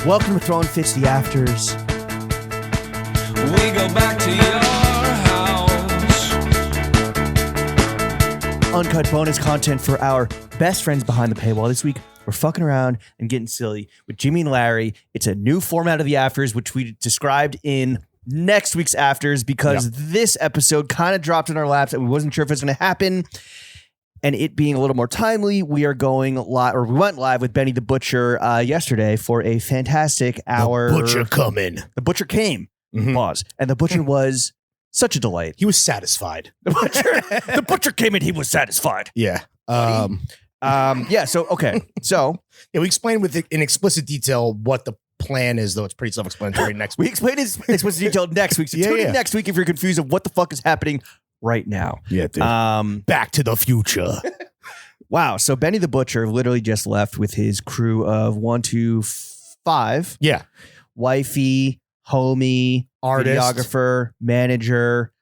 Welcome to Throwing Fits the Afters. We go back to your house. Uncut bonus content for our best friends behind the paywall. This week, we're fucking around and getting silly with Jimmy and Larry. It's a new format of the Afters, which we described in next week's Afters because this episode kind of dropped in our laps and we wasn't sure if it was going to happen. And it being a little more timely, we are going live, or we went live with Benny the Butcher yesterday for a fantastic hour. The Butcher coming. The Butcher came, pause. And the Butcher was such a delight. He was satisfied. The Butcher came and he was satisfied. Yeah. Yeah, so, okay. So, yeah, we explained in explicit detail what the plan is, though it's pretty self-explanatory next week. We explained it in explicit detail next week. So tune in next week if you're confused of what the fuck is happening right now. Yeah, dude. Back to the future. Wow. So Benny the Butcher literally just left with his crew of 1, 2, 5. Yeah. Wifey, homie, artist, videographer, manager,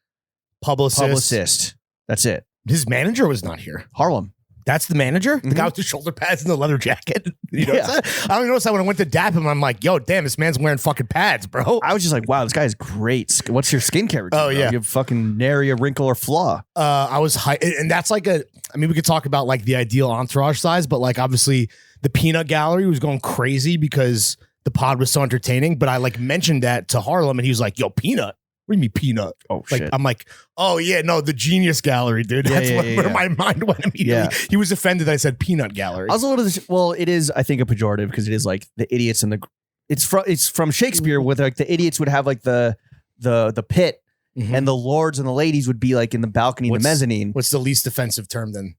publicist. That's it. His manager was not here. Harlem. That's the manager? The guy with the shoulder pads and the leather jacket? You notice that? I only noticed that when I went to dap him. I'm like, yo, damn, this man's wearing fucking pads, bro. I was just like, wow, this guy is great. What's your skincare routine? Oh, yeah. You have fucking nary a wrinkle or flaw. I was high. And that's like we could talk about like the ideal entourage size, but like obviously the peanut gallery was going crazy because the pod was so entertaining. But I like mentioned that to Harlem and he was like, yo, peanut? What do you mean peanut? Oh, like, shit. I'm like, oh, yeah, no, the Genius Gallery, dude. That's where my mind went immediately. Yeah. He was offended that I said peanut gallery. I was a little, well, it is, I think, a pejorative because it is like the idiots and it's from Shakespeare with like the idiots would have like the pit and the lords and the ladies would be like in the balcony, the mezzanine. What's the least offensive term then?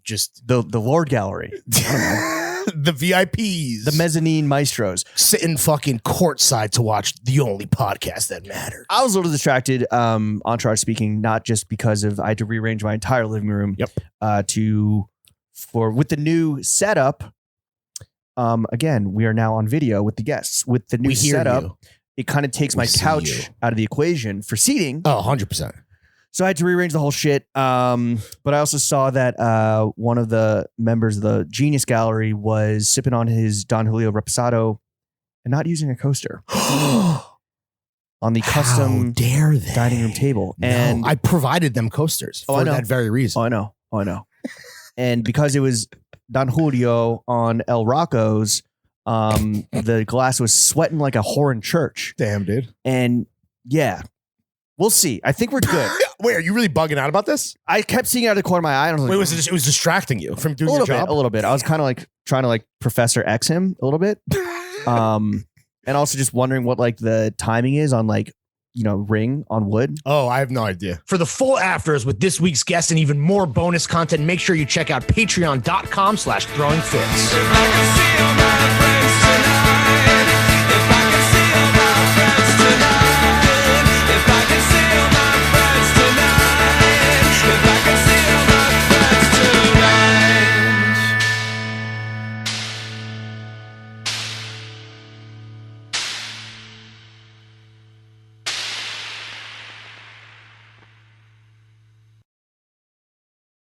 Just the Lord Gallery. I don't know. The VIPs. The mezzanine maestros. Sitting fucking courtside to watch the only podcast that matters. I was a little distracted, entourage speaking, not just because of I had to rearrange my entire living room with the new setup. Again, we are now on video with the guests. With the new setup, it kind of takes my couch out of the equation for seating. Oh, 100%. So I had to rearrange the whole shit. But I also saw that one of the members of the Genius Gallery was sipping on his Don Julio Reposado and not using a coaster on the custom dining room table. No, and I provided them coasters for that very reason. Oh, I know. And because it was Don Julio on El Rocco's, the glass was sweating like a whore in church. Damn, dude. And yeah, we'll see. I think we're good. Wait, are you really bugging out about this? I kept seeing it out of the corner of my eye. And I was like, it was distracting you from doing your job? A little bit. I was kind of like trying to like Professor X him a little bit. And also just wondering what like the timing is on like, ring on wood. Oh, I have no idea. For the full afters with this week's guest and even more bonus content, make sure you check out patreon.com/throwingfits.